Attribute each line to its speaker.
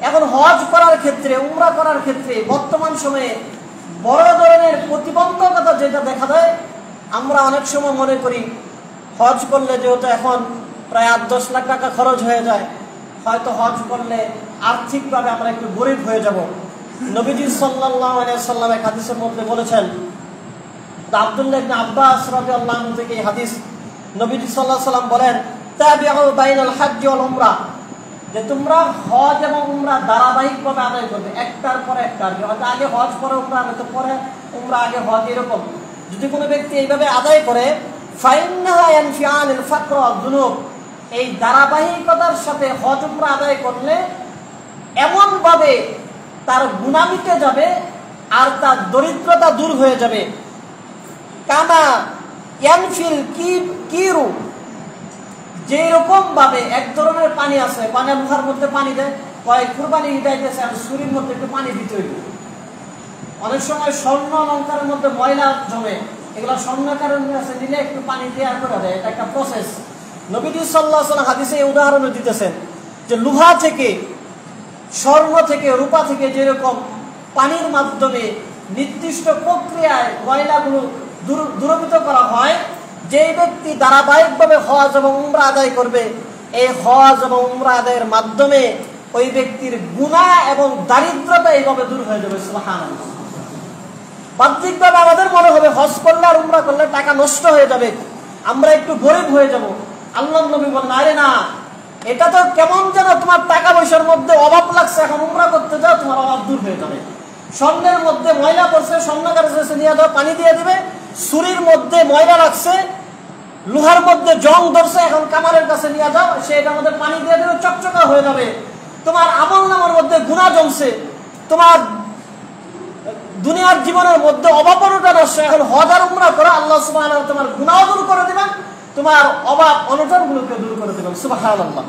Speaker 1: এখন হজ করার ক্ষেত্রে, উমরা করার ক্ষেত্রে বর্তমান সময়ে বড় ধরনের প্রতিবন্ধকতা যেটা দেখা দেয়, আমরা অনেক সময় মনে করি হজ করলে যেহেতু এখন প্রায় 8-10 লাখ টাকা খরচ হয়ে যায়, হয়তো হজ করলে আর্থিকভাবে আমরা একটু গরিব হয়ে যাব। নবীজি সাল্লাল্লাহু আলাইহি ওয়াসাল্লাম এক হাদিসের মধ্যে বলেছেন, আব্দুল্লাহ ইবনে আব্বাস রাদিয়াল্লাহু আনহু থেকে এই হাদিস, নবীজি সাল্লাল্লাহু আলাইহি ওয়াসাল্লাম বলেন, তাবিউ বাইনাল হজ ওয়াল উমরা, যে তোমরা হজ এবং উমরা ধারাবাহিকভাবে আদায় করবে, একটার পর একটা। হয়তো আগে হজ পরে উমরা, হয়তো পরে উমরা আগে হজ, এরকম যদি কোনো ব্যক্তি এইভাবে আদায় করে, ফাইন্নাহা ইয়ানফি আনিল ফাকর ওয়াদ দুনুব, এই ধারাবাহিকতার সাথে হজ উমরা আদায় করলে এমন ভাবে তার গুনাহ মিটে যাবে আর তার দরিদ্রতা দূর হয়ে যাবে। কামা ইয়ানফিল কিরু, যেরকম ভাবে এক ধরনের পানি আছে, পানি মুখার মধ্যে পানি দেয়, কয় কুরবানি দিতেছে আর ছুরির মধ্যে একটু পানি দিতে হইবে। অনেক সময় স্বর্ণ অলঙ্কারের মধ্যে ময়লা জমে, এগুলো স্বর্ণকারের কাছে দিলে একটু পানি দিয়ে করে দেয়, এটা একটা প্রসেস। নবীজি সাল্লাল্লাহু আলাইহি ওয়াসাল্লাম হাদিসে এই উদাহরণ দিতেছেন যে লোহা থেকে, স্বর্ণ থেকে, রূপা থেকে যেরকম পানির মাধ্যমে নির্দিষ্ট প্রক্রিয়ায় ময়লাগুলো দূরীভূত করা হয়, যে ব্যক্তি ধারাবাহিকভাবে হজ এবং উমরা আদায় করবে, এই হজ এবং উমরা আদায়ের মাধ্যমে ওই ব্যক্তির গুনাহ এবং দারিদ্রতা এইভাবে দূর হয়ে যাবে। সুবহানাল্লাহ। বাহ্যিকভাবে আমাদের মনে হবে হজ করলে আর উমরা করলে টাকা নষ্ট হয়ে যাবে, আমরা একটু গরিব হয়ে যাব। আল্লাহর নবী বলেন, আরে না, এটা তো কেমন যেন তোমার টাকা পয়সার মধ্যে অভাব লাগছে, এখন উমরা করতে যাও, তোমার অভাব দূর হয়ে যাবে। স্বর্ণের মধ্যে ময়লা পড়ছে, স্বর্ণকারের কাছে নিয়ে যাও, পানি দিয়ে দিবে। ছুরির মধ্যে ময়লা লাগছে, লোহার মধ্যে জং ধরছে, এখন কামারের কাছে নিয়ে যাও, সে এটার মধ্যে পানি দিয়ে দেবে, চকচকা হয়ে যাবে। তোমার আমলনামার মধ্যে গুনাহ জমছে, তোমার দুনিয়ার জীবনের মধ্যে অভাবটা নষ্ট। এখন হজ আর উমরা করো, আল্লাহ সুবহানাহু ওয়া তাআলা তোমার গুনাহ দূর করে দিবেন, তোমার অভাব অনটনগুলোকে দূর করে দিবেন। সুবহানাল্লাহ।